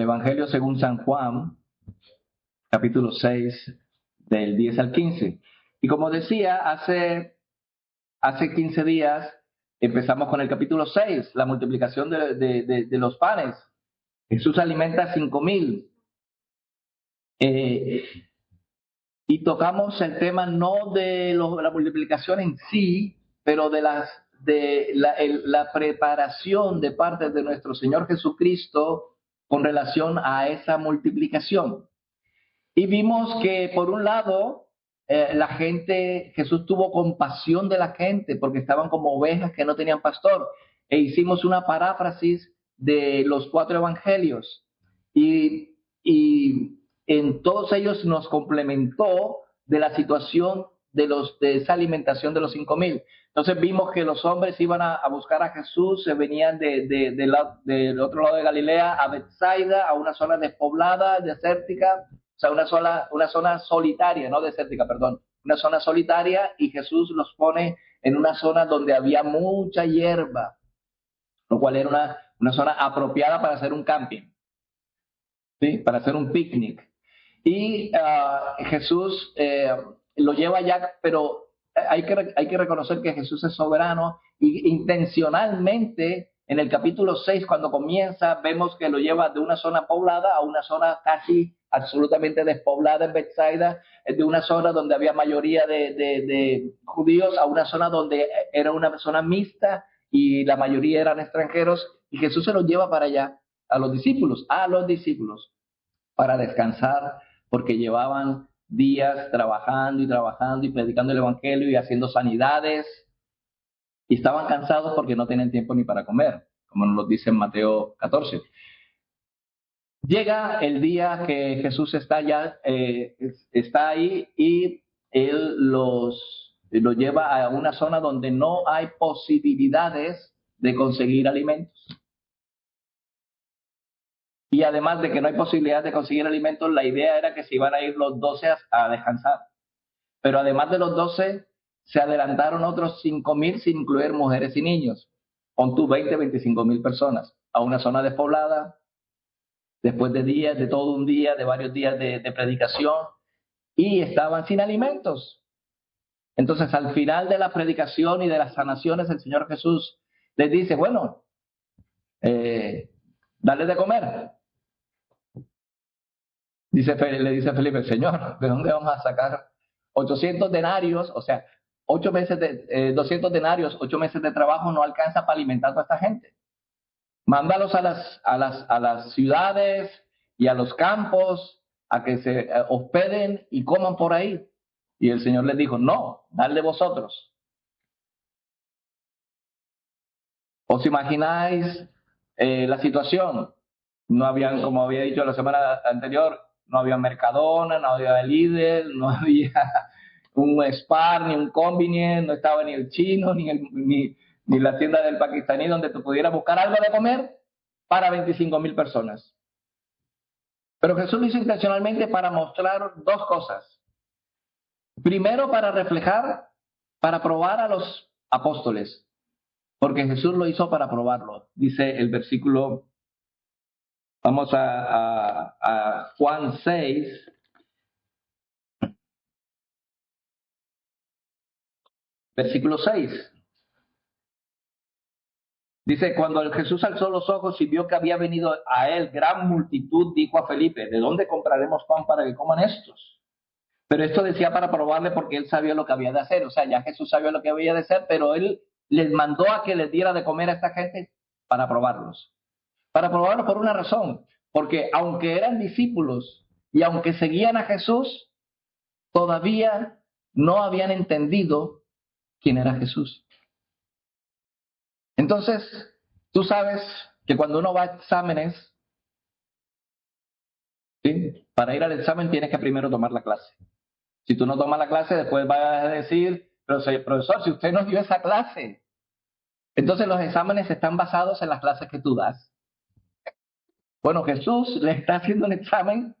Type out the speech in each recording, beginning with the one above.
Evangelio según San Juan, capítulo 6, del 10 al 15. Y como decía, hace 15 días empezamos con el capítulo 6, la multiplicación de los panes. Jesús alimenta a 5,000. Y tocamos el tema no de la multiplicación en sí, pero de la preparación de parte de nuestro Señor Jesucristo con relación a esa multiplicación. Y vimos que por un lado, Jesús tuvo compasión de la gente porque estaban como ovejas que no tenían pastor. E hicimos una paráfrasis de los 4 evangelios. Y en todos ellos nos complementó de la situación de esa alimentación de los 5,000. Entonces vimos que los hombres iban a buscar a Jesús, se venían del otro lado de Galilea a Betsaida, a una zona despoblada, desértica, o sea, una zona solitaria, no desértica, perdón, una zona solitaria, y Jesús los pone en una zona donde había mucha hierba, lo cual era una zona apropiada para hacer un camping, ¿sí? Para hacer un picnic. Y Jesús lo lleva allá, pero hay que reconocer que Jesús es soberano y intencionalmente en el capítulo 6, cuando comienza, vemos que lo lleva de una zona poblada a una zona casi absolutamente despoblada en Betsaida, de una zona donde había mayoría de judíos a una zona donde era una zona mixta y la mayoría eran extranjeros, y Jesús se los lleva para allá, a los discípulos, para descansar, porque llevaban días trabajando y predicando el evangelio y haciendo sanidades, y estaban cansados porque no tenían tiempo ni para comer, como nos lo dice en Mateo 14. Llega el día que Jesús está ahí, y él lo lleva a una zona donde no hay posibilidades de conseguir alimentos. Y además de que no hay posibilidad de conseguir alimentos, la idea era que se iban a ir los 12 a descansar. Pero además de los 12, se adelantaron otros 5,000 sin incluir mujeres y niños. Pon tú 25,000 personas a una zona despoblada, después de todo un día, de varios días de predicación, y estaban sin alimentos. Entonces, al final de la predicación y de las sanaciones, el Señor Jesús les dice, bueno, dale de comer. Le dice a Felipe, Señor, ¿de dónde vamos a sacar 800 denarios? O sea, 200 denarios, 8 meses de trabajo no alcanza para alimentar a toda esta gente. Mándalos a las ciudades y a los campos a que se hospeden y coman por ahí. Y el Señor les dijo, no, dadle vosotros. ¿Os imagináis la situación? No habían, como había dicho la semana anterior, no había Mercadona, no había Lidl, no había un Spar, ni un Convenient, no estaba ni el chino, ni la tienda del pakistaní donde tú pudieras buscar algo de comer para 25,000 personas. Pero Jesús lo hizo intencionalmente para mostrar 2 cosas. Primero, para probar a los apóstoles, porque Jesús lo hizo para probarlo. Dice el versículo, vamos a Juan 6, versículo 6. Dice, cuando Jesús alzó los ojos y vio que había venido a él gran multitud, dijo a Felipe, ¿de dónde compraremos pan para que coman estos? Pero esto decía para probarle, porque él sabía lo que había de hacer. O sea, ya Jesús sabía lo que había de hacer, pero él les mandó a que les diera de comer a esta gente para probarlos. Para probarlos por una razón, porque aunque eran discípulos y aunque seguían a Jesús, todavía no habían entendido quién era Jesús. Entonces, tú sabes que cuando uno va a exámenes, ¿sí? Para ir al examen tienes que primero tomar la clase. Si tú no tomas la clase, después vas a decir, pero profesor, si usted no dio esa clase. Entonces los exámenes están basados en las clases que tú das. Bueno, Jesús le está haciendo un examen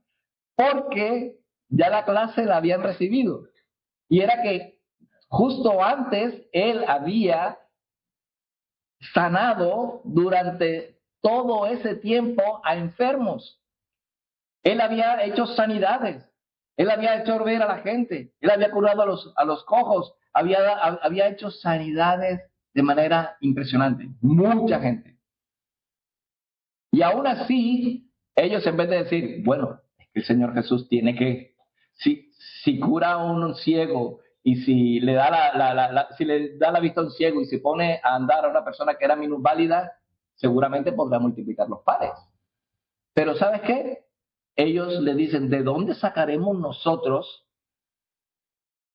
porque ya la clase la habían recibido. Y era que justo antes él había sanado durante todo ese tiempo a enfermos. Él había hecho sanidades. Él había hecho ver a la gente. Él había curado a los cojos. Había hecho sanidades de manera impresionante. Mucha gente. Y aún así, ellos en vez de decir, bueno, es que el Señor Jesús tiene que, si cura a un ciego y si le da si le da la vista a un ciego y se pone a andar a una persona que era minusválida, seguramente podrá multiplicar los panes. Pero ¿sabes qué? Ellos le dicen, ¿de dónde sacaremos nosotros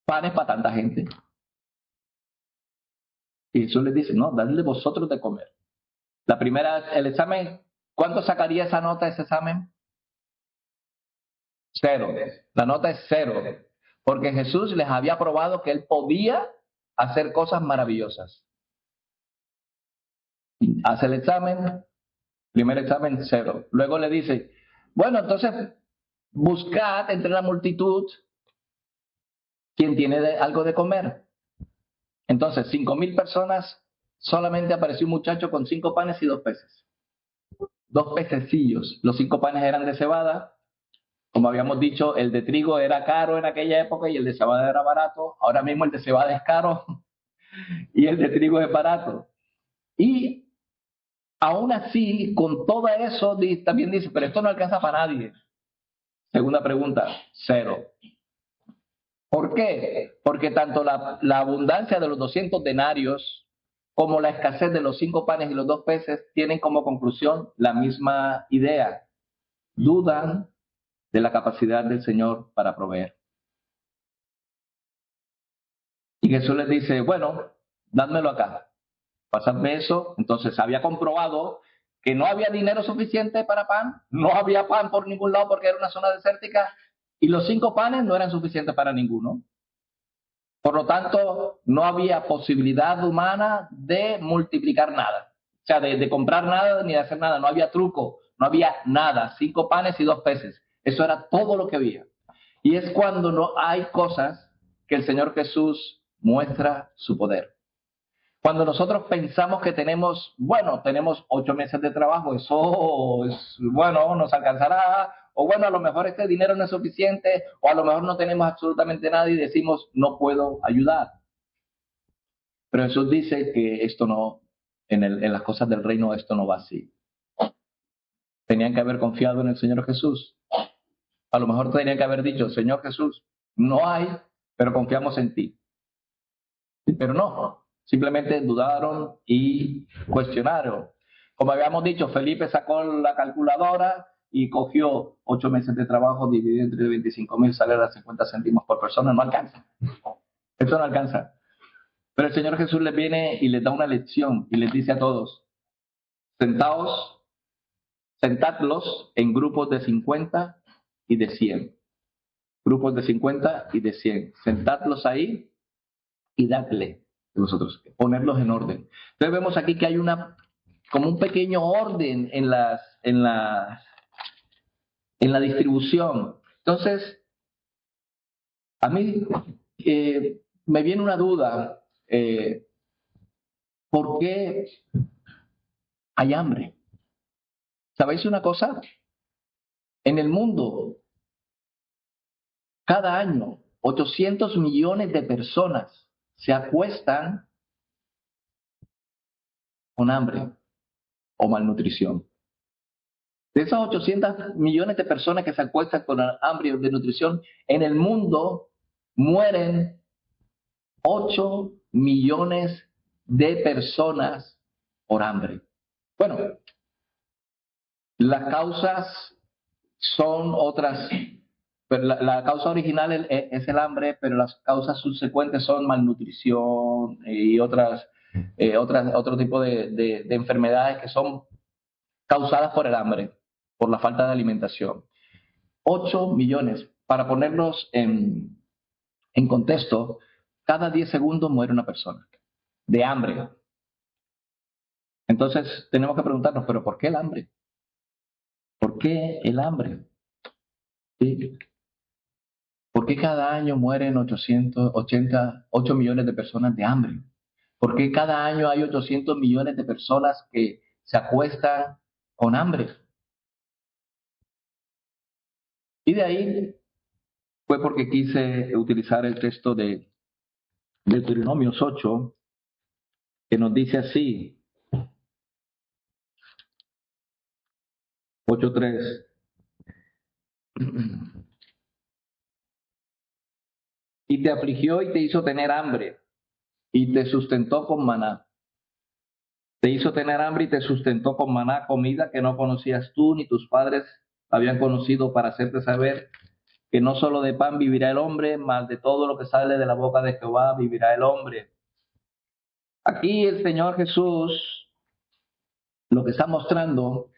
panes para tanta gente? Y Jesús les dice, no, dadle vosotros de comer. La primera, el examen, ¿cuánto sacaría esa nota, ese examen? 0. La nota es 0. Porque Jesús les había probado que él podía hacer cosas maravillosas. Hace el examen, primer examen, 0. Luego le dice, bueno, entonces buscad entre la multitud quien tiene algo de comer. Entonces, 5,000 personas, solamente apareció un muchacho con 5 panes y 2 peces. 2 pececillos. Los 5 panes eran de cebada. Como habíamos dicho, el de trigo era caro en aquella época y el de cebada era barato. Ahora mismo el de cebada es caro y el de trigo es barato. Y aún así, con todo eso, también dice, pero esto no alcanza para nadie. Segunda pregunta, 0. ¿Por qué? Porque tanto la abundancia de los 200 denarios como la escasez de los 5 panes y los 2 peces tienen como conclusión la misma idea. Dudan de la capacidad del Señor para proveer. Y Jesús les dice, bueno, dádmelo acá. Pasadme eso. Entonces había comprobado que no había dinero suficiente para pan, no había pan por ningún lado porque era una zona desértica y los 5 panes no eran suficientes para ninguno. Por lo tanto, no había posibilidad humana de multiplicar nada. O sea, de comprar nada ni de hacer nada. No había truco, no había nada. 5 panes y 2 peces. Eso era todo lo que había. Y es cuando no hay cosas que el Señor Jesús muestra su poder. Cuando nosotros pensamos que tenemos, bueno, tenemos 8 meses de trabajo, eso es, bueno, nos alcanzará, o bueno, a lo mejor este dinero no es suficiente, o a lo mejor no tenemos absolutamente nada y decimos, no puedo ayudar. Pero Jesús dice que esto no, en las cosas del reino, esto no va así. Tenían que haber confiado en el Señor Jesús. A lo mejor tenían que haber dicho, Señor Jesús, no hay, pero confiamos en ti. Pero no, simplemente dudaron y cuestionaron. Como habíamos dicho, Felipe sacó la calculadora y cogió 8 meses de trabajo dividido entre 25,000, sale a 50 céntimos por persona, no alcanza. Esto no alcanza. Pero el Señor Jesús les viene y les da una lección y les dice a todos, sentadlos en grupos de 50 y de 100. Grupos de 50 y de 100. Sentadlos ahí y dadle de vosotros, ponerlos en orden. Entonces vemos aquí que hay como un pequeño orden en la distribución. Entonces, a mí me viene una duda, ¿por qué hay hambre? ¿Sabéis una cosa? En el mundo, cada año, 800 millones de personas se acuestan con hambre o malnutrición. De esas 800 millones de personas que se acuestan con hambre o desnutrición, en el mundo mueren 8 millones de personas por hambre. Bueno, las causas son otras, pero la causa original es el hambre, pero las causas subsecuentes son malnutrición y otro tipo de enfermedades que son causadas por el hambre, por la falta de alimentación. 8 millones. Para ponerlos en contexto, cada 10 segundos muere una persona de hambre. Entonces tenemos que preguntarnos, ¿pero por qué el hambre? ¿Por qué el hambre? ¿Sí? ¿Por qué cada año mueren 8 millones de personas de hambre? ¿Por qué cada año hay 800 millones de personas que se acuestan con hambre? Y de ahí fue porque quise utilizar el texto de Deuteronomios 8, que nos dice así, 8:3. Y te afligió y te hizo tener hambre, y te sustentó con maná. Te hizo tener hambre y te sustentó con maná, comida que no conocías tú ni tus padres habían conocido, para hacerte saber que no solo de pan vivirá el hombre, mas de todo lo que sale de la boca de Jehová vivirá el hombre. Aquí el Señor Jesús lo que está mostrando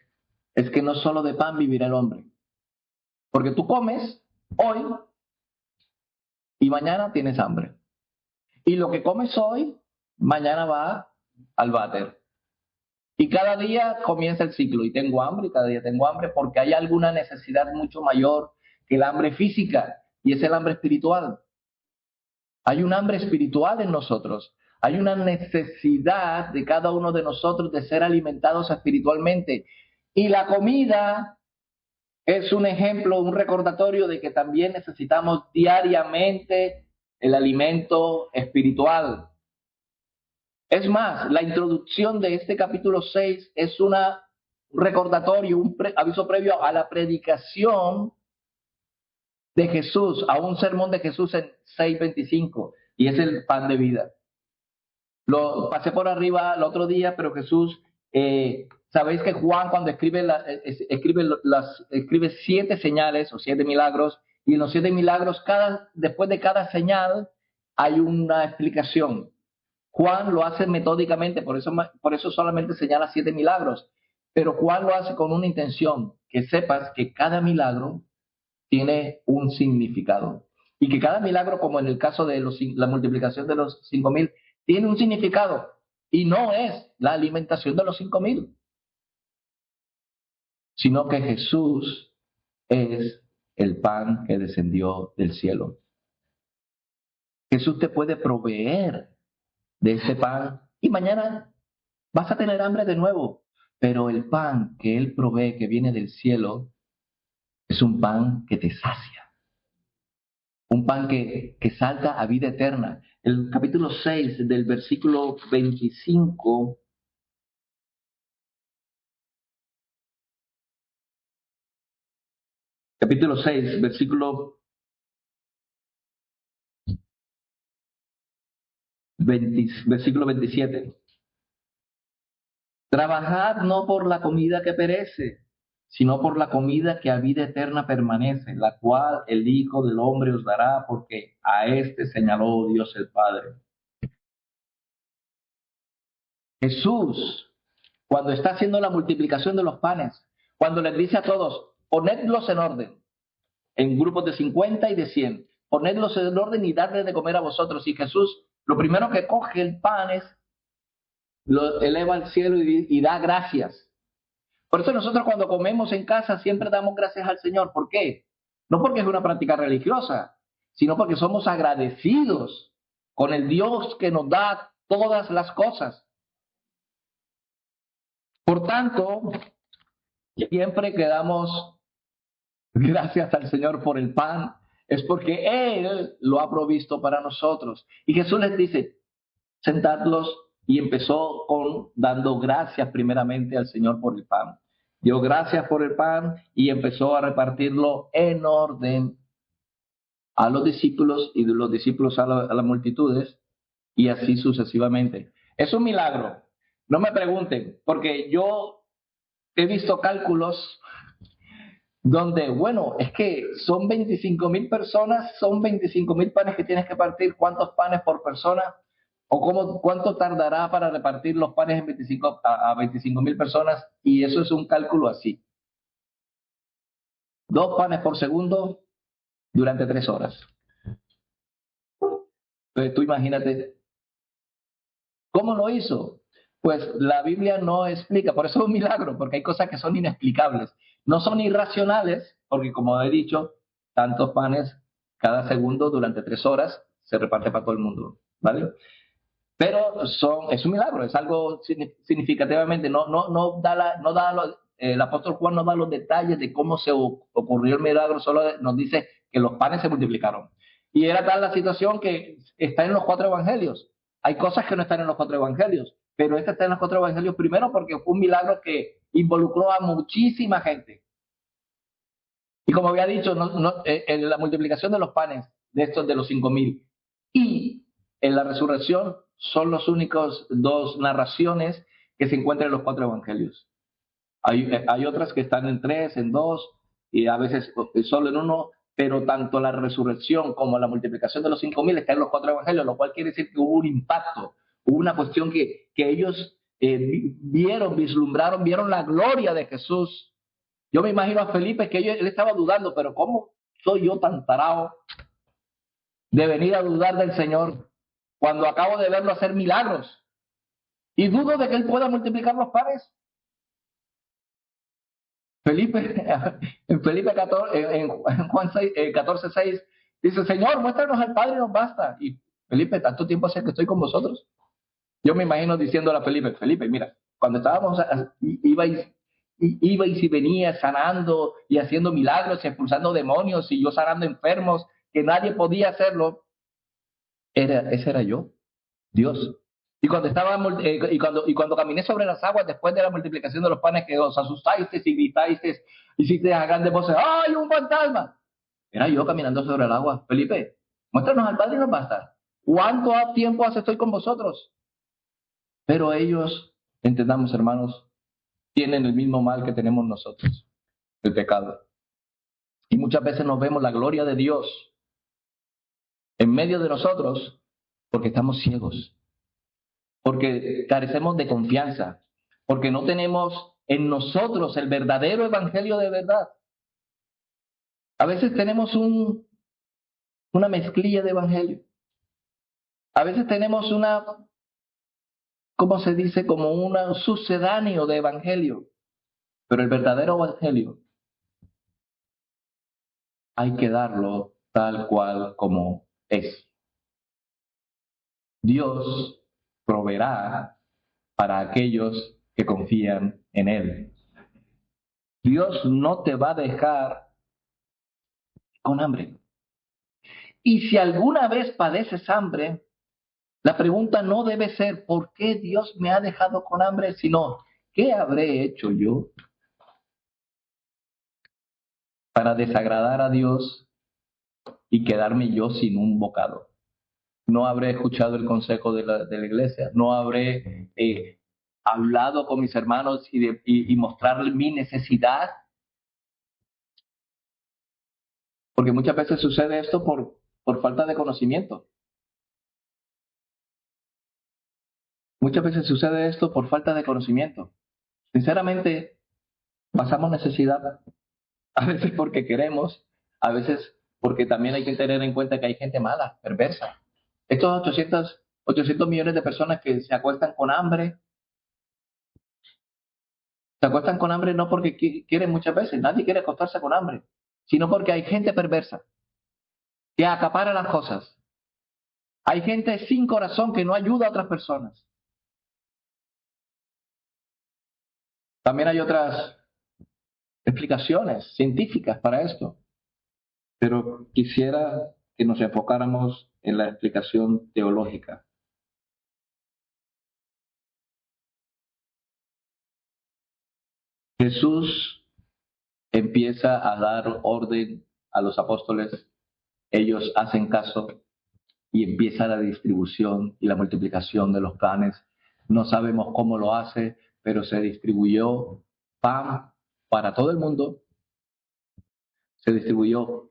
es que no solo de pan vivirá el hombre, porque tú comes hoy y mañana tienes hambre. Y lo que comes hoy, mañana va al váter. Y cada día comienza el ciclo y tengo hambre y cada día tengo hambre porque hay alguna necesidad mucho mayor que el hambre física y es el hambre espiritual. Hay un hambre espiritual en nosotros. Hay una necesidad de cada uno de nosotros de ser alimentados espiritualmente. Y la comida es un ejemplo, un recordatorio de que también necesitamos diariamente el alimento espiritual. Es más, la introducción de este capítulo 6 es un recordatorio, un aviso previo a la predicación de Jesús, a un sermón de Jesús en 6:25, y es el pan de vida. Lo pasé por arriba el otro día, pero Jesús, sabéis que Juan cuando escribe 7 señales o 7 milagros, y en los 7 milagros, después de cada señal, hay una explicación. Juan lo hace metódicamente, por eso solamente señala 7 milagros, pero Juan lo hace con una intención, que sepas que cada milagro tiene un significado. Y que cada milagro, como en el caso de la multiplicación de los 5,000, tiene un significado. Y no es la alimentación de los 5,000, sino que Jesús es el pan que descendió del cielo. Jesús te puede proveer de ese pan y mañana vas a tener hambre de nuevo. Pero el pan que Él provee, que viene del cielo, es un pan que te sacia. Un pan que salta a vida eterna. El capítulo 6 del versículo 25. Capítulo 6, versículo 27. Trabajad no por la comida que perece, sino por la comida que a vida eterna permanece, la cual el Hijo del Hombre os dará, porque a éste señaló Dios el Padre. Jesús, cuando está haciendo la multiplicación de los panes, cuando les dice a todos, ponedlos en orden, en grupos de 50 y de 100, ponedlos en orden y dadles de comer a vosotros. Y Jesús, lo primero que coge el pan es, lo eleva al cielo y da gracias. Por eso nosotros cuando comemos en casa siempre damos gracias al Señor. ¿Por qué? No porque es una práctica religiosa, sino porque somos agradecidos con el Dios que nos da todas las cosas. Por tanto, siempre que damos gracias al Señor por el pan, es porque Él lo ha provisto para nosotros. Y Jesús les dice, sentadlos, y empezó dando gracias primeramente al Señor por el pan. Dio gracias por el pan y empezó a repartirlo en orden a los discípulos y de los discípulos a las multitudes, y así sucesivamente. Es un milagro. No me pregunten, porque yo he visto cálculos donde, bueno, es que son 25,000 personas, son 25,000 panes que tienes que partir. ¿Cuántos panes por persona? ¿O cuánto tardará para repartir los panes a 25,000 personas? Y eso es un cálculo así. 2 panes por segundo durante 3 horas. Entonces tú imagínate, ¿cómo lo hizo? Pues la Biblia no explica, por eso es un milagro, porque hay cosas que son inexplicables. No son irracionales, porque como he dicho, tantos panes cada segundo durante 3 horas se reparte para todo el mundo, ¿vale? Pero es un milagro, es algo significativamente, no da el apóstol Juan nos da los detalles de cómo se ocurrió el milagro, solo nos dice que los panes se multiplicaron. Y era tal la situación que está en los 4 evangelios. Hay cosas que no están en los 4 evangelios, pero este está en los 4 evangelios primero porque fue un milagro que involucró a muchísima gente. Y como había dicho, en la multiplicación de los panes, de estos de los 5,000, y en la resurrección son los únicos 2 narraciones que se encuentran en los 4 evangelios. Hay otras que están en 3, en 2, y a veces solo en uno, pero tanto la resurrección como la multiplicación de los 5,000 están en los 4 evangelios, lo cual quiere decir que hubo un impacto, hubo una cuestión que ellos vieron, vislumbraron, vieron la gloria de Jesús. Yo me imagino a Felipe que él estaba dudando, pero ¿cómo soy yo tan tarado de venir a dudar del Señor cuando acabo de verlo hacer milagros? Y dudo de que él pueda multiplicar los panes. Felipe, en Felipe 14, en Juan 6, 14:6, dice, Señor, muéstranos al Padre y nos basta. Y Felipe, tanto tiempo hace que estoy con vosotros. Yo me imagino diciéndole a Felipe, Felipe, mira, cuando estábamos, ibais y venía sanando y haciendo milagros y expulsando demonios y yo sanando enfermos, que nadie podía hacerlo, ese era yo, Dios. Y cuando cuando caminé sobre las aguas después de la multiplicación de los panes, que os asustasteis y gritasteis, hicisteis a grandes voces, ¡ay, un fantasma! Era yo caminando sobre el agua. Felipe, muéstranos al Padre y nos basta. ¿Cuánto tiempo hace estoy con vosotros? Pero ellos, entendamos hermanos, tienen el mismo mal que tenemos nosotros, el pecado. Y muchas veces nos vemos la gloria de Dios en medio de nosotros porque estamos ciegos, porque carecemos de confianza, porque no tenemos en nosotros el verdadero evangelio de verdad. A veces tenemos una mezclilla de evangelio. A veces tenemos ¿cómo se dice? Como un sucedáneo de evangelio. Pero el verdadero evangelio hay que darlo tal cual como es. Dios proveerá para aquellos que confían en Él. Dios no te va a dejar con hambre. Y si alguna vez padeces hambre, la pregunta no debe ser ¿por qué Dios me ha dejado con hambre? Sino ¿qué habré hecho yo para desagradar a Dios y quedarme yo sin un bocado? No habré escuchado el consejo de la iglesia, no habré hablado con mis hermanos y mostrarles mi necesidad. Porque muchas veces sucede esto por falta de conocimiento. Muchas veces sucede esto por falta de conocimiento. Sinceramente, pasamos necesidad, a veces porque queremos, a veces porque también hay que tener en cuenta que hay gente mala, perversa. Estos 800 millones de personas que se acuestan con hambre, se acuestan con hambre no porque quieren muchas veces, nadie quiere acostarse con hambre, sino porque hay gente perversa que acapara las cosas. Hay gente sin corazón que no ayuda a otras personas. También hay otras explicaciones científicas para esto, pero quisiera que nos enfocáramos en la explicación teológica. Jesús empieza a dar orden a los apóstoles, ellos hacen caso y empieza la distribución y la multiplicación de los panes. No sabemos cómo lo hace, pero se distribuyó pan para todo el mundo, se distribuyó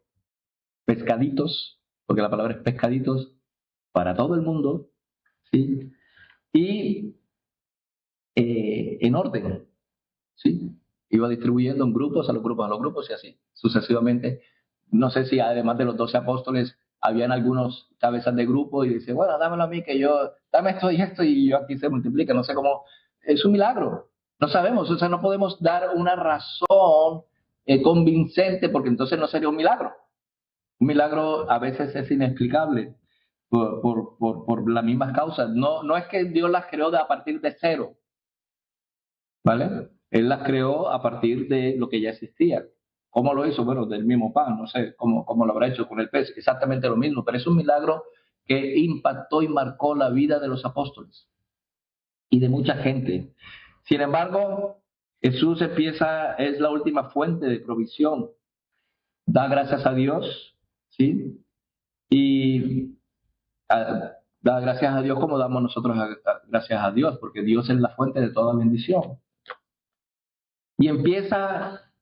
pescaditos, porque la palabra es pescaditos, para todo el mundo, ¿sí? Y en orden, ¿sí? Iba distribuyendo en grupos, a los grupos, a los grupos y así, sucesivamente. No sé si además de los 12 apóstoles, habían algunos cabezas de grupo y dice, bueno, dámelo a mí que dame esto y yo aquí se multiplica. No sé cómo, es un milagro. No sabemos, o sea, no podemos dar una razón convincente porque entonces no sería un milagro. Un milagro a veces es inexplicable por las mismas causas. No es que Dios las creó a partir de cero. ¿vale? Él las creó a partir de lo que ya existía. ¿Cómo lo hizo? Bueno, del mismo pan, no sé cómo lo habrá hecho con el pez, exactamente lo mismo, pero es un milagro que impactó y marcó la vida de los apóstoles y de mucha gente. Sin embargo, Jesús es la última fuente de provisión. Da gracias a Dios, ¿sí? Y da gracias a Dios como damos nosotros gracias a Dios, porque Dios es la fuente de toda bendición. Y empieza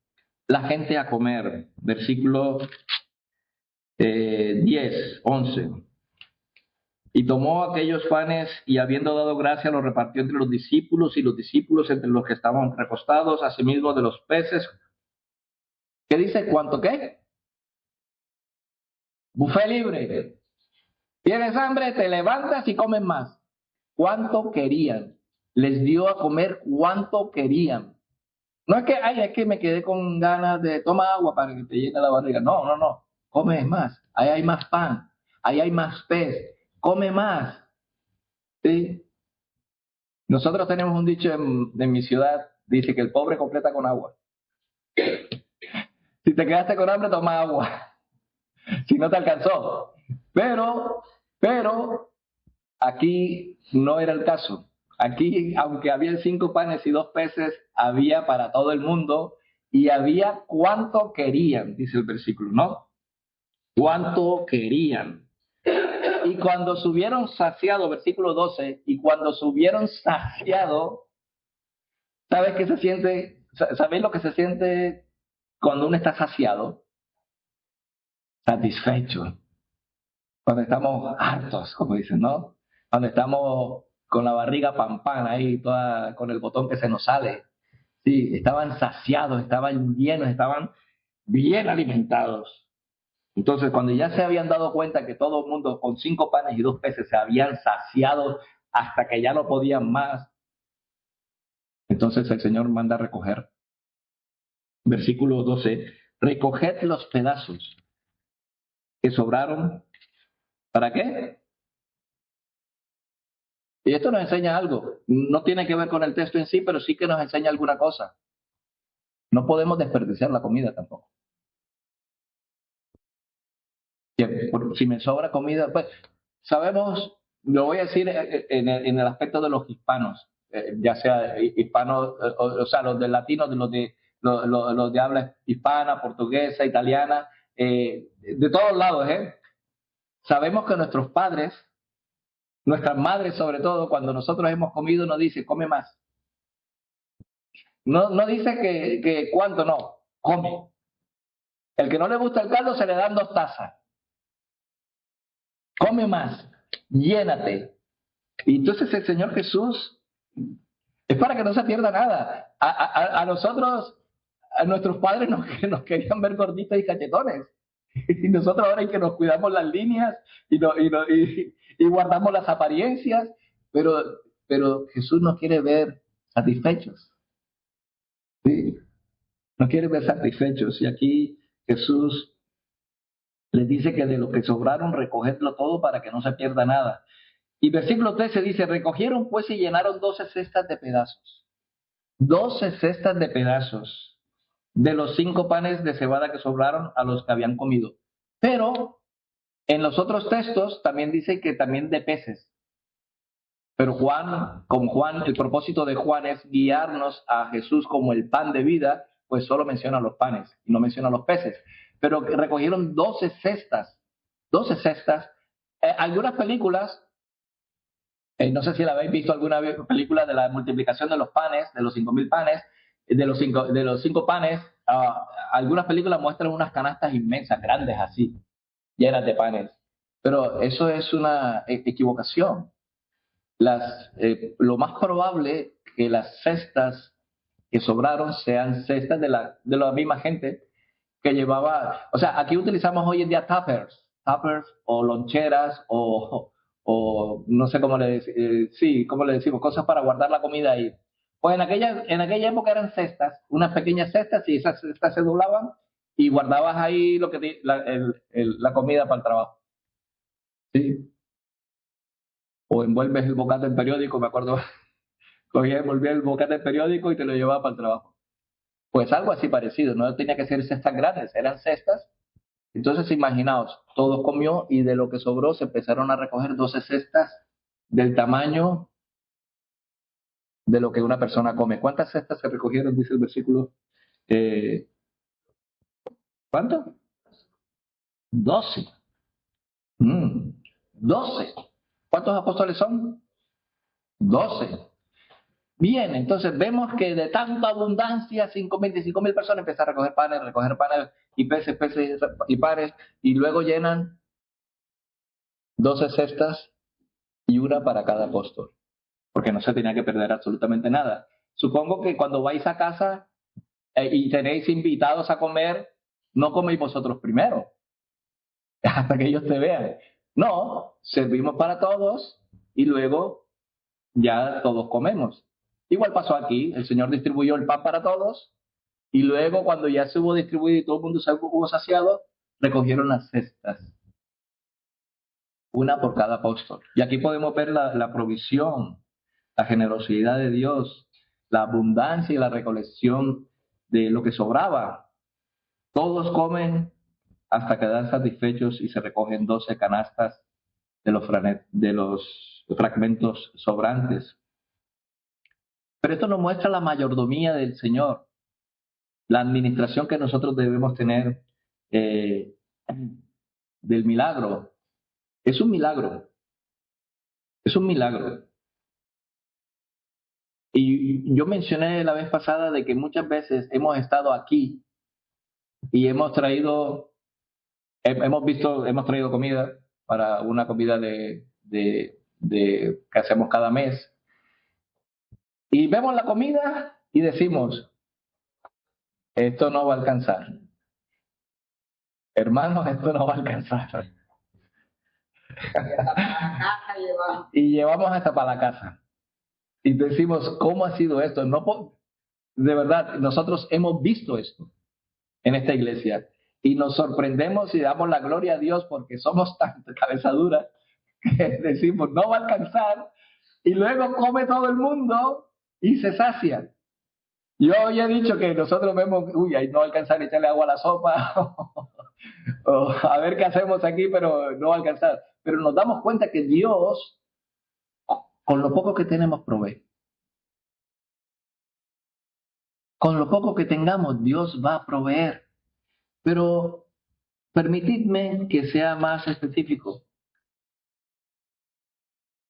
la gente a comer. Versículo 10, 11. Y tomó aquellos panes y habiendo dado gracia los repartió entre los discípulos y los discípulos entre los que estaban recostados, asimismo de los peces. ¿Qué dice? ¿Cuánto qué? Buffet libre. ¿Tienes hambre? Te levantas y comes más. ¿Cuánto querían? Les dio a comer cuánto querían. No es que, ay, es que me quedé con ganas de tomar agua para que te llene la barriga. No, no, no. Come más. Ahí hay más pan. Ahí hay más pez. Come más. ¿Sí? Nosotros tenemos un dicho en mi ciudad. Dice que el pobre completa con agua. Si te quedaste con hambre, toma agua. Si no te alcanzó. Pero, aquí no era el caso. Aquí, aunque había 5 panes y 2 peces, había para todo el mundo y había cuánto querían, dice el versículo, ¿no? Cuánto querían. Y cuando subieron saciado, versículo 12, y cuando subieron saciado, ¿sabes qué se siente? ¿Sabéis lo que se siente cuando uno está saciado? Satisfecho. Cuando estamos hartos, como dicen, ¿no? Cuando estamos con la barriga pan ahí, toda, con el botón que se nos sale. Sí, estaban saciados, estaban llenos, estaban bien alimentados. Entonces, cuando ya se habían dado cuenta que todo el mundo con 5 panes y 2 peces se habían saciado hasta que ya no podían más, entonces el Señor manda a recoger. Versículo 12, recoged los pedazos que sobraron. ¿Para qué? Y esto nos enseña algo. No tiene que ver con el texto en sí, pero sí que nos enseña alguna cosa. No podemos desperdiciar la comida tampoco. Si me sobra comida, pues sabemos, lo voy a decir en el aspecto de los hispanos, ya sea hispanos, o sea, los de latinos, los de habla hispana, portuguesa, italiana, de todos lados, ¿eh? Sabemos que nuestros padres, nuestras madres sobre todo, cuando nosotros hemos comido, nos dicen, come más. No, no dice que cuánto, no, come. El que no le gusta el caldo se le dan 2 tazas. Come más, llénate. Y entonces el Señor Jesús es para que no se pierda nada. A nosotros, a nuestros padres nos querían ver gorditos y cachetones. Y nosotros ahora hay que nos cuidamos las líneas y guardamos las apariencias, pero, pero Jesús nos quiere ver satisfechos. ¿Sí? Nos quiere ver satisfechos. Y aquí Jesús les dice que de lo que sobraron, recogedlo todo para que no se pierda nada. Y versículo 13 dice, recogieron pues y llenaron 12 cestas de pedazos. 12 cestas de pedazos de los 5 panes de cebada que sobraron a los que habían comido. Pero en los otros textos también dice que también de peces. Pero como Juan, el propósito de Juan es guiarnos a Jesús como el pan de vida, pues solo menciona los panes y no menciona los peces. Pero recogieron 12 cestas, 12 cestas. Algunas películas, no sé si la habéis visto alguna película de la multiplicación de los panes, de los 5.000 panes, de los 5 panes. Algunas películas muestran unas canastas inmensas, grandes así, llenas de panes. Pero eso es una equivocación. Lo más probable que las cestas que sobraron sean cestas de la misma gente que llevaba, o sea, aquí utilizamos hoy en día tuppers o loncheras o no sé cómo sí, cómo le decimos, cosas para guardar la comida ahí. Pues en aquella época eran cestas, unas pequeñas cestas y esas cestas se doblaban y guardabas ahí la comida para el trabajo. ¿Sí? O envuelves el bocado en periódico, me acuerdo Cogía, envolvía el bocate del periódico y te lo llevaba para el trabajo. Pues algo así parecido, no tenía que ser cestas grandes, eran cestas. Entonces imaginaos, todos comió y de lo que sobró se empezaron a recoger 12 cestas del tamaño de lo que una persona come. ¿Cuántas cestas se recogieron? Dice el versículo. Eh, ¿Cuánto? 12. 12. ¿Cuántos apóstoles son? 12. Bien, entonces vemos que de tanta abundancia, 5.000 personas empiezan a recoger panes y peces y panes, y luego llenan 12 cestas y una para cada apóstol, porque no se tenía que perder absolutamente nada. Supongo que cuando vais a casa y tenéis invitados a comer, no coméis vosotros primero, hasta que ellos te vean. No, servimos para todos y luego ya todos comemos. Igual pasó aquí, el Señor distribuyó el pan para todos y luego cuando ya se hubo distribuido y todo el mundo se hubo saciado, recogieron las cestas, una por cada apóstol. Y aquí podemos ver la provisión, la generosidad de Dios, la abundancia y la recolección de lo que sobraba. Todos comen hasta quedar satisfechos y se recogen 12 canastas de los fragmentos sobrantes. Pero esto nos muestra la mayordomía del Señor, la administración que nosotros debemos tener eh, del milagro. Es un milagro, es un milagro. Y yo mencioné la vez pasada de que muchas veces hemos estado aquí y hemos traído comida para una comida que hacemos cada mes. Y vemos la comida y decimos, esto no va a alcanzar. Hermanos, esto no va a alcanzar. Y llevamos hasta para la casa. Y decimos, ¿cómo ha sido esto? De verdad, nosotros hemos visto esto en esta iglesia. Y nos sorprendemos y damos la gloria a Dios porque somos tan cabezaduras que decimos, no va a alcanzar. Y luego come todo el mundo y se sacia. Yo ya he dicho que nosotros vemos, uy, ahí no va a alcanzar echarle agua a la sopa, o a ver qué hacemos aquí, pero no va a alcanzar. Pero nos damos cuenta que Dios, con lo poco que tenemos, provee. Con lo poco que tengamos, Dios va a proveer. Pero permitidme que sea más específico.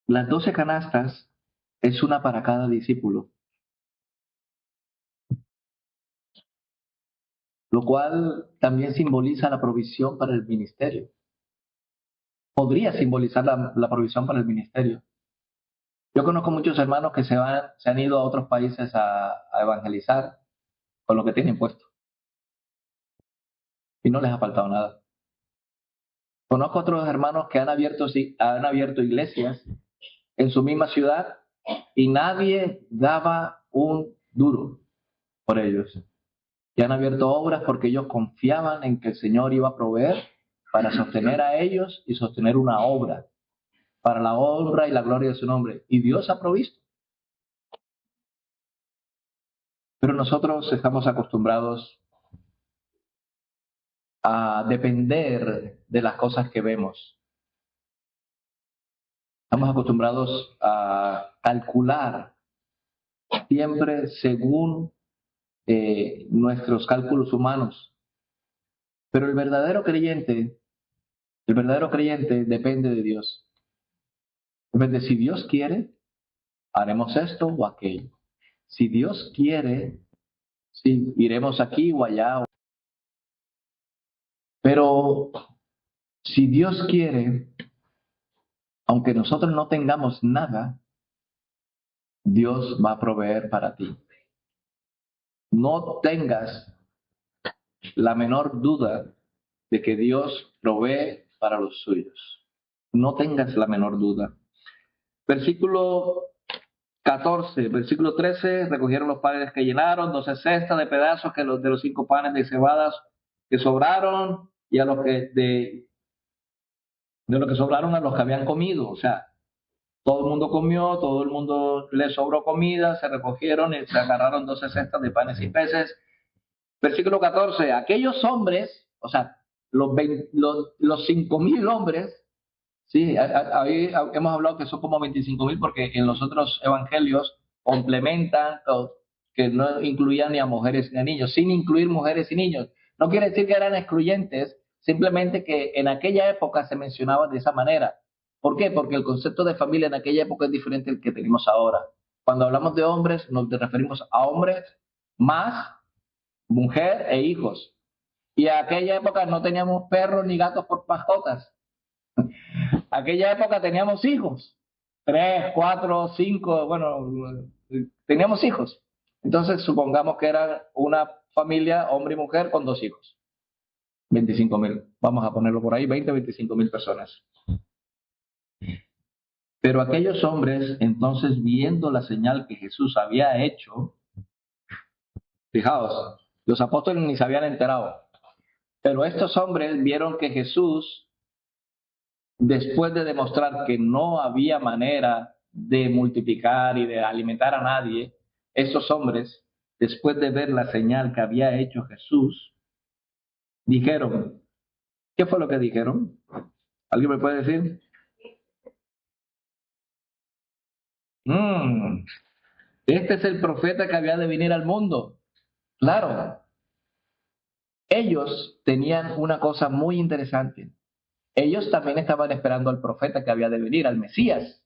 Las 12 canastas es una para cada discípulo, lo cual también simboliza la provisión para el ministerio. Podría simbolizar la provisión para el ministerio. Yo conozco muchos hermanos que se han ido a otros países a evangelizar con lo que tienen puesto y no les ha faltado nada. Conozco otros hermanos que han abierto iglesias en su misma ciudad y nadie daba un duro por ellos. Y han abierto obras porque ellos confiaban en que el Señor iba a proveer para sostener a ellos y sostener una obra para la honra y la gloria de su nombre. Y Dios ha provisto. Pero nosotros estamos acostumbrados a depender de las cosas que vemos. Estamos acostumbrados a calcular siempre según nuestros cálculos humanos. Pero el verdadero creyente depende de Dios. Depende, si Dios quiere, haremos esto o aquello. Si Dios quiere, sí, iremos aquí o allá. Pero si Dios quiere, aunque nosotros no tengamos nada, Dios va a proveer para ti. No tengas la menor duda de que Dios provee para los suyos. No tengas la menor duda. Versículo 14, versículo 13, recogieron los panes que llenaron, 12 cestas de pedazos de los 5 panes de cebadas que sobraron y a los que de lo que sobraron a los que habían comido. O sea, Todo el mundo comió, todo el mundo le sobró comida, se recogieron y se agarraron 12 cestas de panes y peces. Versículo 14, aquellos hombres, o sea, los 5,000 hombres, sí, ahí hemos hablado que son como 25,000 porque en los otros evangelios complementan que no incluían ni a mujeres ni a niños, sin incluir mujeres y niños. No quiere decir que eran excluyentes, simplemente que en aquella época se mencionaba de esa manera. ¿Por qué? Porque el concepto de familia en aquella época es diferente al que tenemos ahora. Cuando hablamos de hombres, nos referimos a hombres más mujer e hijos. Y en aquella época no teníamos perros ni gatos por mascotas. Aquella época teníamos hijos. 3, 4, 5, bueno, teníamos hijos. Entonces supongamos que era una familia, hombre y mujer, con 2 hijos. 25,000. Vamos a ponerlo por ahí, 25,000 personas. Pero aquellos hombres, entonces, viendo la señal que Jesús había hecho, fijaos, los apóstoles ni se habían enterado, pero estos hombres vieron que Jesús, después de demostrar que no había manera de multiplicar y de alimentar a nadie, esos hombres, después de ver la señal que había hecho Jesús, dijeron, ¿qué fue lo que dijeron? ¿Alguien me puede decir? Este es el profeta que había de venir al mundo. Claro, ellos tenían una cosa muy interesante. Ellos también estaban esperando al profeta que había de venir, al Mesías.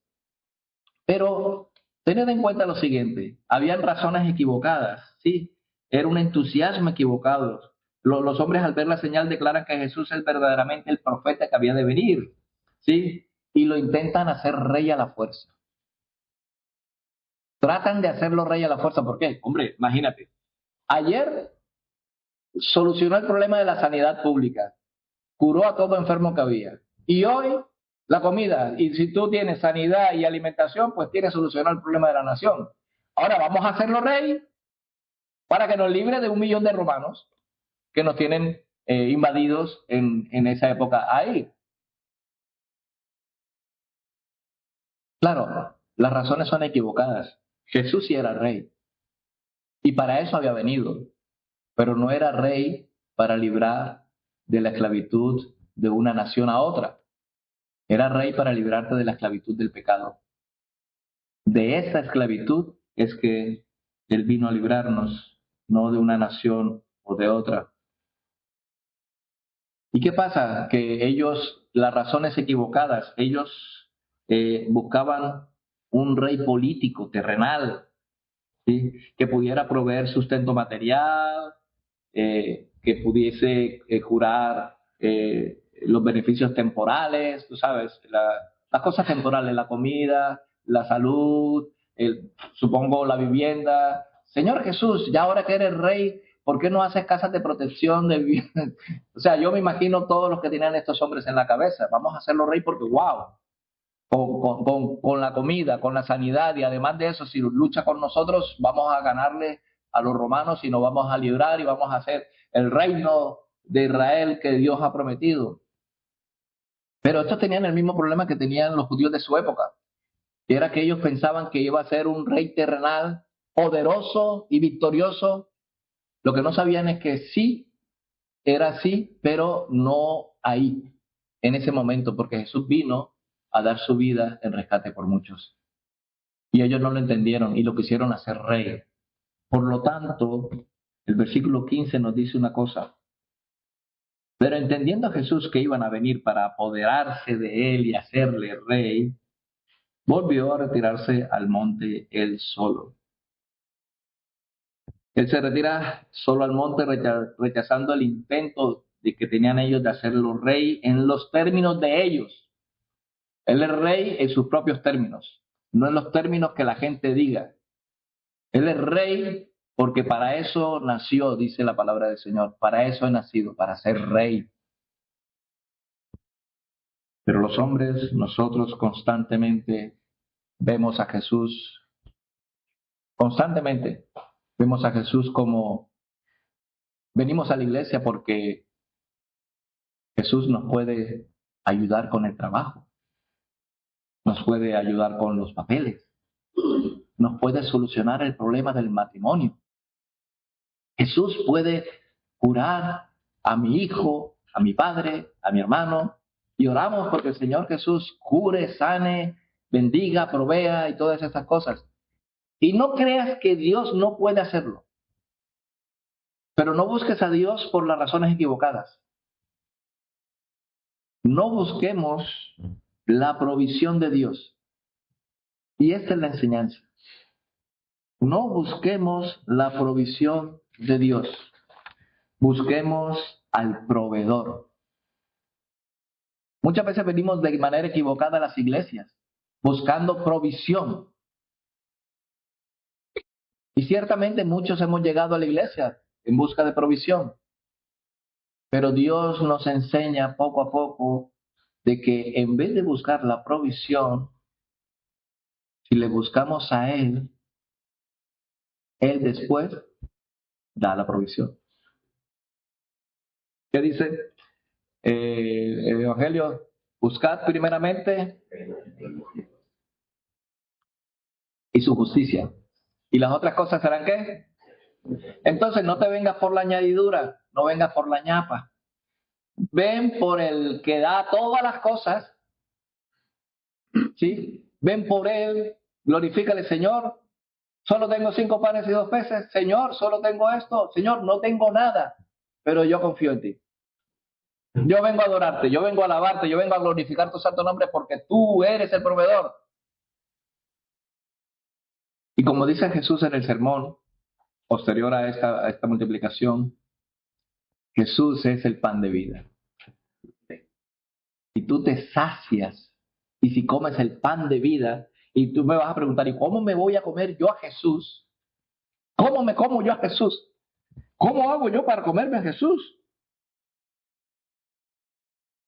Pero tened en cuenta lo siguiente, habían razones equivocadas, ¿sí? Era un entusiasmo equivocado. Los hombres al ver la señal declaran que Jesús es verdaderamente el profeta que había de venir, ¿sí? Y lo intentan hacer rey a la fuerza. Tratan de hacerlo rey a la fuerza. ¿Por qué? Hombre, imagínate. Ayer solucionó el problema de la sanidad pública, curó a todo enfermo que había. Y hoy la comida. Y si tú tienes sanidad y alimentación, pues tienes solucionado el problema de la nación. Ahora vamos a hacerlo rey para que nos libre de 1,000,000 de romanos que nos tienen invadidos en esa época ahí. Claro, las razones son equivocadas. Jesús sí era rey y para eso había venido, pero no era rey para librar de la esclavitud de una nación a otra. Era rey para librarte de la esclavitud del pecado. De esa esclavitud es que Él vino a librarnos, no de una nación o de otra. ¿Y qué pasa? Que ellos, las razones equivocadas, ellos buscaban un rey político, terrenal, ¿sí? Que pudiera proveer sustento material, que pudiese jurar los beneficios temporales, tú sabes, las cosas temporales, la comida, la salud, supongo la vivienda. Señor Jesús, ya ahora que eres rey, ¿por qué no haces casas de protección? O sea, yo me imagino todos los que tenían estos hombres en la cabeza. Vamos a hacerlo rey porque, wow, con la comida, con la sanidad y además de eso, si lucha con nosotros, vamos a ganarle a los romanos y nos vamos a librar y vamos a hacer el reino de Israel que Dios ha prometido. Pero estos tenían el mismo problema que tenían los judíos de su época, que era que ellos pensaban que iba a ser un rey terrenal poderoso y victorioso. Lo que no sabían es que sí, era así, pero no ahí, en ese momento, porque Jesús vino a dar su vida en rescate por muchos. Y ellos no lo entendieron y lo quisieron hacer rey. Por lo tanto, el versículo 15 nos dice una cosa. Pero entendiendo a Jesús que iban a venir para apoderarse de él y hacerle rey, volvió a retirarse al monte él solo. Él se retira solo al monte rechazando el intento de que tenían ellos de hacerlo rey en los términos de ellos. Él es rey en sus propios términos, no en los términos que la gente diga. Él es rey porque para eso nació, dice la palabra del Señor. Para eso he nacido, para ser rey. Pero los hombres, nosotros constantemente vemos a Jesús, constantemente vemos a Jesús como venimos a la iglesia porque Jesús nos puede ayudar con el trabajo. nos puede ayudar con los papeles, nos puede solucionar el problema del matrimonio. Jesús puede curar a mi hijo, a mi padre, a mi hermano, y oramos porque el Señor Jesús cure, sane, bendiga, provea y todas esas cosas. Y no creas que Dios no puede hacerlo, pero no busques a Dios por las razones equivocadas. No busquemos la provisión de Dios. Y esta es la enseñanza. No busquemos la provisión de Dios. Busquemos al proveedor. Muchas veces venimos de manera equivocada a las iglesias, buscando provisión. Y ciertamente muchos hemos llegado a la iglesia en busca de provisión. Pero Dios nos enseña poco a poco de que en vez de buscar la provisión, si le buscamos a Él, Él después da la provisión. ¿Qué dice el Evangelio? Buscad primeramente y su justicia. ¿Y las otras cosas serán qué? Entonces no te vengas por la añadidura, no vengas por la ñapa. Ven por el que da todas las cosas, ¿sí? Ven por Él, glorifícale, Señor. Solo tengo 5 panes y 2 peces. Señor, solo tengo esto. Señor, no tengo nada, pero yo confío en ti. Yo vengo a adorarte, yo vengo a alabarte, yo vengo a glorificar tu santo nombre porque tú eres el proveedor. Y como dice Jesús en el sermón posterior a esta multiplicación, Jesús es el pan de vida. Y tú te sacias, y si comes el pan de vida, y tú me vas a preguntar, ¿y cómo me voy a comer yo a Jesús? ¿Cómo me como yo a Jesús? ¿Cómo hago yo para comerme a Jesús?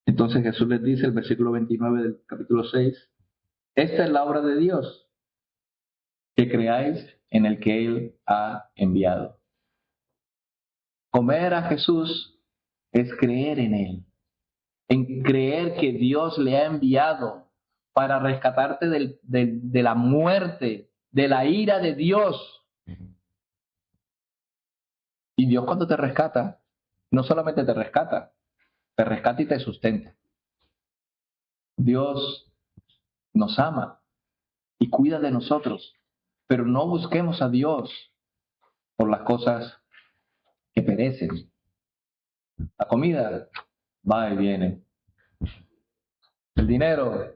Entonces Jesús les dice, el versículo 29 del capítulo 6, esta es la obra de Dios, que creáis en el que Él ha enviado. Comer a Jesús es creer en Él, en creer que Dios le ha enviado para rescatarte de la muerte, de la ira de Dios. Y Dios cuando te rescata, no solamente te rescata y te sustenta. Dios nos ama y cuida de nosotros, pero no busquemos a Dios por las cosas que perecen. La comida va y viene. El dinero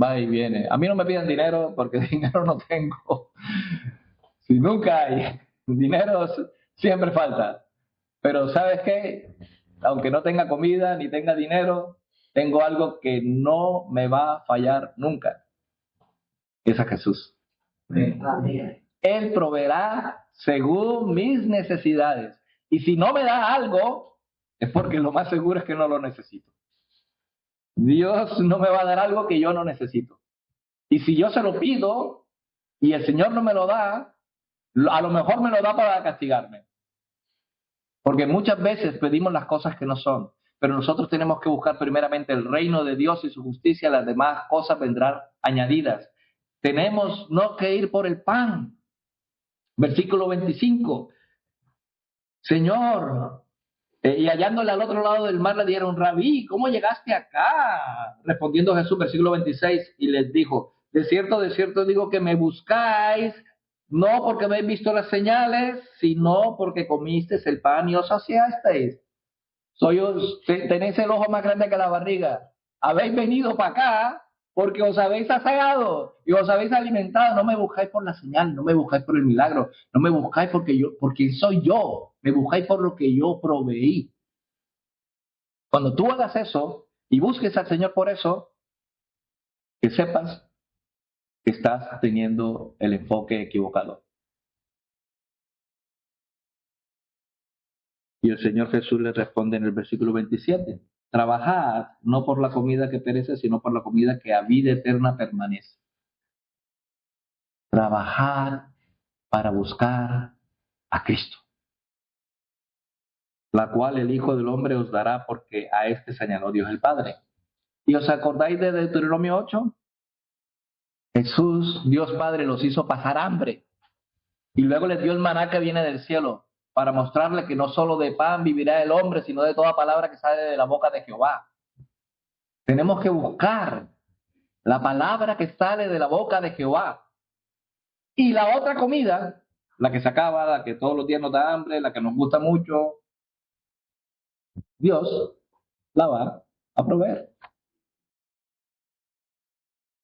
va y viene. A mí no me piden dinero porque dinero no tengo. Si nunca hay dinero, siempre falta. Pero ¿sabes qué? Aunque no tenga comida ni tenga dinero, tengo algo que no me va a fallar nunca. Es a Jesús. Él proveerá según mis necesidades. Y si no me da algo, es porque lo más seguro es que no lo necesito. Dios no me va a dar algo que yo no necesito. Y si yo se lo pido y el Señor no me lo da, a lo mejor me lo da para castigarme. Porque muchas veces pedimos las cosas que no son, pero nosotros tenemos que buscar primeramente el reino de Dios y su justicia, las demás cosas vendrán añadidas. Tenemos no que ir por el pan. Versículo 25. Señor, y hallándole al otro lado del mar le dieron, Rabí, ¿cómo llegaste acá? Respondiendo Jesús, versículo 26, y les dijo, de cierto digo que me buscáis, no porque habéis visto las señales, sino porque comisteis el pan y os saciasteis. Tenéis el ojo más grande que la barriga. Habéis venido para acá porque os habéis saciado y os habéis alimentado. No me buscáis por la señal, no me buscáis por el milagro, no me buscáis porque soy yo, me buscáis por lo que yo proveí. Cuando tú hagas eso y busques al Señor por eso, que sepas que estás teniendo el enfoque equivocado. Y el Señor Jesús le responde en el versículo 27, trabajad no por la comida que perece, sino por la comida que a vida eterna permanece. Trabajad para buscar a Cristo, la cual el Hijo del Hombre os dará, porque a este señaló Dios el Padre. ¿Y os acordáis de Deuteronomio 8? Jesús, Dios Padre, los hizo pasar hambre y luego les dio el maná que viene del cielo para mostrarle que no solo de pan vivirá el hombre, sino de toda palabra que sale de la boca de Jehová. Tenemos que buscar la palabra que sale de la boca de Jehová. Y la otra comida, la que se acaba, la que todos los días nos da hambre, la que nos gusta mucho, Dios la va a proveer.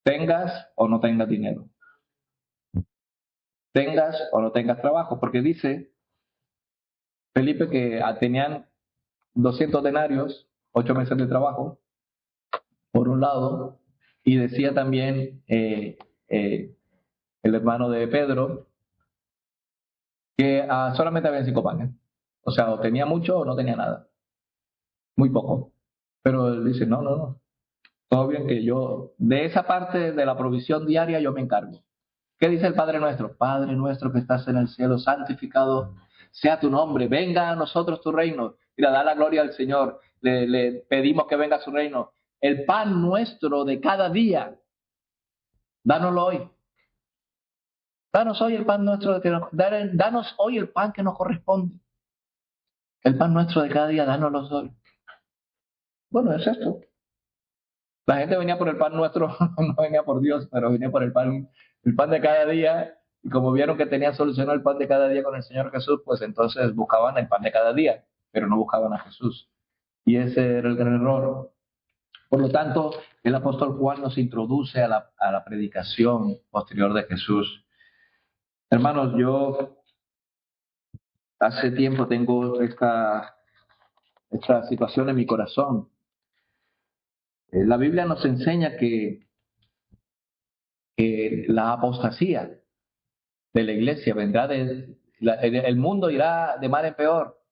Tengas o no tengas dinero. Tengas o no tengas trabajo. Porque dice Felipe que tenían 200 denarios, 8 meses de trabajo, por un lado. Y decía también el hermano de Pedro que solamente había 5 panes. O sea, o tenía mucho o no tenía nada. Muy poco. Pero él dice, no, no, no. Todo bien que yo, de esa parte de la provisión diaria yo me encargo. ¿Qué dice el Padre nuestro? Padre nuestro que estás en el cielo, santificado sea tu nombre, venga a nosotros tu reino. Mira, da la gloria al Señor, le pedimos que venga a su reino. El pan nuestro de cada día, dánoslo hoy. Danos hoy el pan nuestro, danos hoy el pan que nos corresponde. El pan nuestro de cada día, dánoslo hoy. Bueno, es esto. La gente venía por el pan nuestro, no venía por Dios, pero venía por el pan de cada día. Y como vieron que tenían solucionado el pan de cada día con el Señor Jesús, pues entonces buscaban el pan de cada día, pero no buscaban a Jesús. Y ese era el gran error. Por lo tanto, el apóstol Juan nos introduce a la predicación posterior de Jesús. Hermanos, yo hace tiempo tengo esta situación en mi corazón. La Biblia nos enseña que la apostasía de la iglesia vendrá el mundo irá de mal en peor,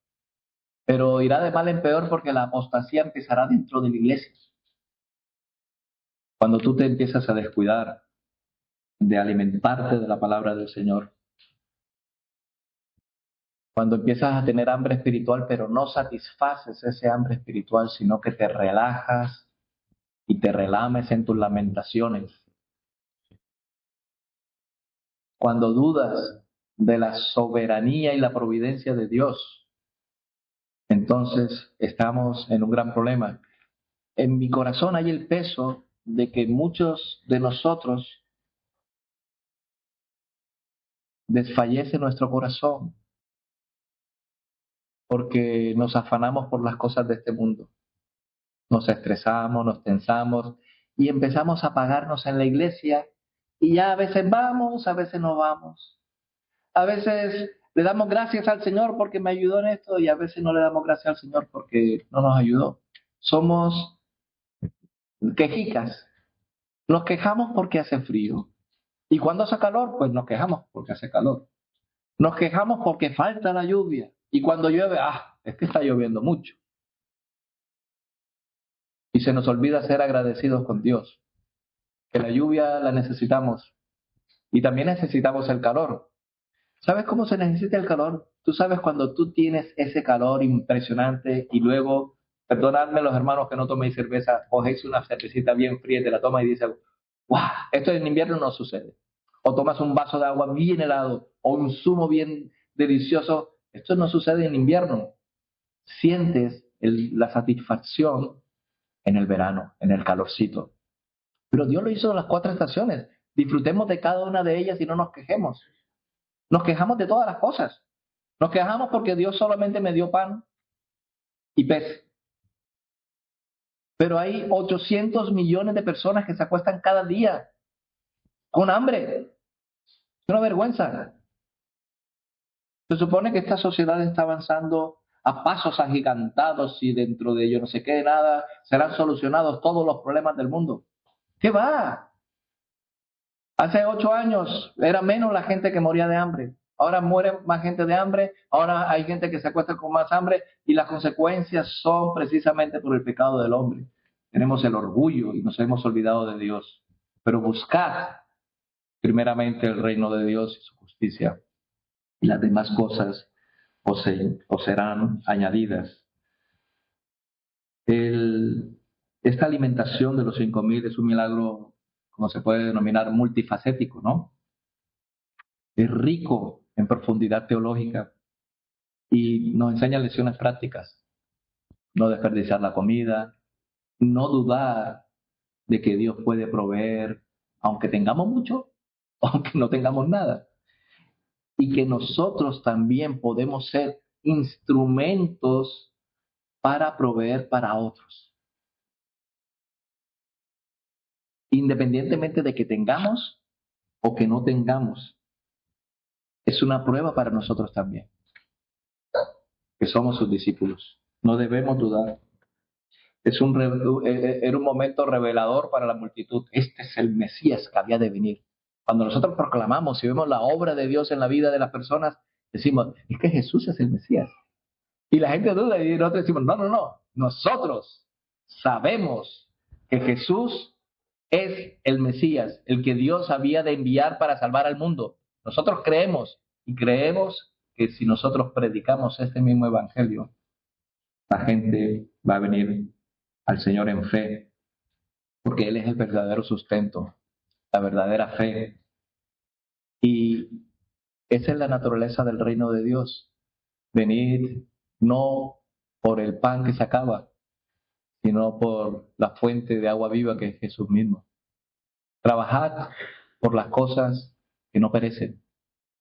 pero irá de mal en peor porque la apostasía empezará dentro de la iglesia. Cuando tú te empiezas a descuidar de alimentarte de la palabra del Señor, cuando empiezas a tener hambre espiritual, pero no satisfaces ese hambre espiritual, sino que te relajas y te relames en tus lamentaciones. Cuando dudas de la soberanía y la providencia de Dios, entonces estamos en un gran problema. En mi corazón hay el peso de que muchos de nosotros desfallece nuestro corazón porque nos afanamos por las cosas de este mundo. Nos estresamos, nos tensamos y empezamos a apagarnos en la iglesia y ya a veces vamos, a veces no vamos. A veces le damos gracias al Señor porque me ayudó en esto y a veces no le damos gracias al Señor porque no nos ayudó. Somos quejicas. Nos quejamos porque hace frío. Y cuando hace calor, pues nos quejamos porque hace calor. Nos quejamos porque falta la lluvia. Y cuando llueve, es que está lloviendo mucho. Y se nos olvida ser agradecidos con Dios. Que la lluvia la necesitamos. Y también necesitamos el calor. ¿Sabes cómo se necesita el calor? Tú sabes cuando tú tienes ese calor impresionante y luego, perdonadme los hermanos que no toméis cerveza, cogéis una cervecita bien fría y te la tomas y dices, ¡guau! Esto en invierno no sucede. O tomas un vaso de agua bien helado o un zumo bien delicioso. Esto no sucede en invierno. Sientes la satisfacción en el verano, en el calorcito. Pero Dios lo hizo en las 4 estaciones. Disfrutemos de cada una de ellas y no nos quejemos. Nos quejamos de todas las cosas. Nos quejamos porque Dios solamente me dio pan y pez. Pero hay 800 millones de personas que se acuestan cada día con hambre. Es una vergüenza. Se supone que esta sociedad está avanzando a pasos agigantados y dentro de ello no se quede nada, serán solucionados todos los problemas del mundo. ¿Qué va? Hace 8 años era menos la gente que moría de hambre. Ahora muere más gente de hambre, ahora hay gente que se acuesta con más hambre y las consecuencias son precisamente por el pecado del hombre. Tenemos el orgullo y nos hemos olvidado de Dios. Pero buscad primeramente el reino de Dios y su justicia y las demás cosas os serán añadidas. Esta alimentación de los 5,000 es un milagro como se puede denominar, multifacético, ¿no? Es rico en profundidad teológica y nos enseña lecciones prácticas. No desperdiciar la comida, no dudar de que Dios puede proveer, aunque tengamos mucho, aunque no tengamos nada. Y que nosotros también podemos ser instrumentos para proveer para otros. Independientemente de que tengamos o que no tengamos, es una prueba para nosotros también, que somos sus discípulos. No debemos dudar. Era un momento revelador para la multitud. Este es el Mesías que había de venir. Cuando nosotros proclamamos y vemos la obra de Dios en la vida de las personas, decimos, es que Jesús es el Mesías. Y la gente duda y nosotros decimos, no. Nosotros sabemos que Jesús es el Mesías, el que Dios había de enviar para salvar al mundo. Nosotros creemos y creemos que si nosotros predicamos este mismo evangelio, la gente va a venir al Señor en fe, porque Él es el verdadero sustento, la verdadera fe. Y esa es la naturaleza del reino de Dios. Venid no por el pan que se acaba, sino por la fuente de agua viva que es Jesús mismo. Trabajad por las cosas que no perecen,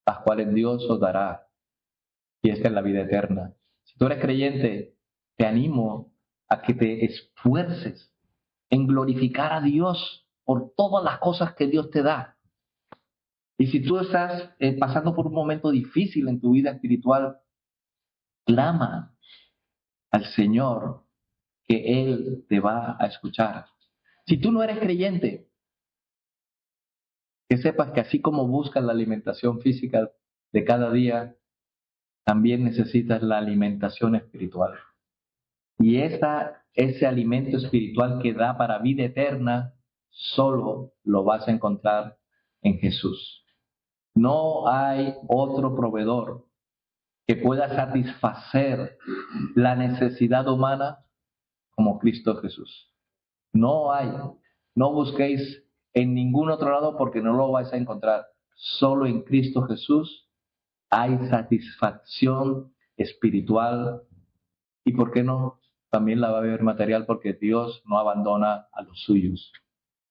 las cuales Dios os dará, y esta es la vida eterna. Si tú eres creyente, te animo a que te esfuerces en glorificar a Dios por todas las cosas que Dios te da. Y si tú estás pasando por un momento difícil en tu vida espiritual, clama al Señor que Él te va a escuchar. Si tú no eres creyente, que sepas que así como buscas la alimentación física de cada día, también necesitas la alimentación espiritual. Y ese alimento espiritual que da para vida eterna, solo lo vas a encontrar en Jesús. No hay otro proveedor que pueda satisfacer la necesidad humana como Cristo Jesús. No hay. No busquéis en ningún otro lado porque no lo vais a encontrar. Solo en Cristo Jesús hay satisfacción espiritual y, ¿por qué no? También la va a haber material, porque Dios no abandona a los suyos.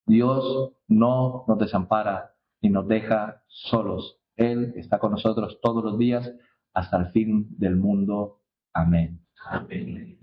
Dios no nos desampara ni nos deja solos. Él está con nosotros todos los días hasta el fin del mundo. Amén. Amén.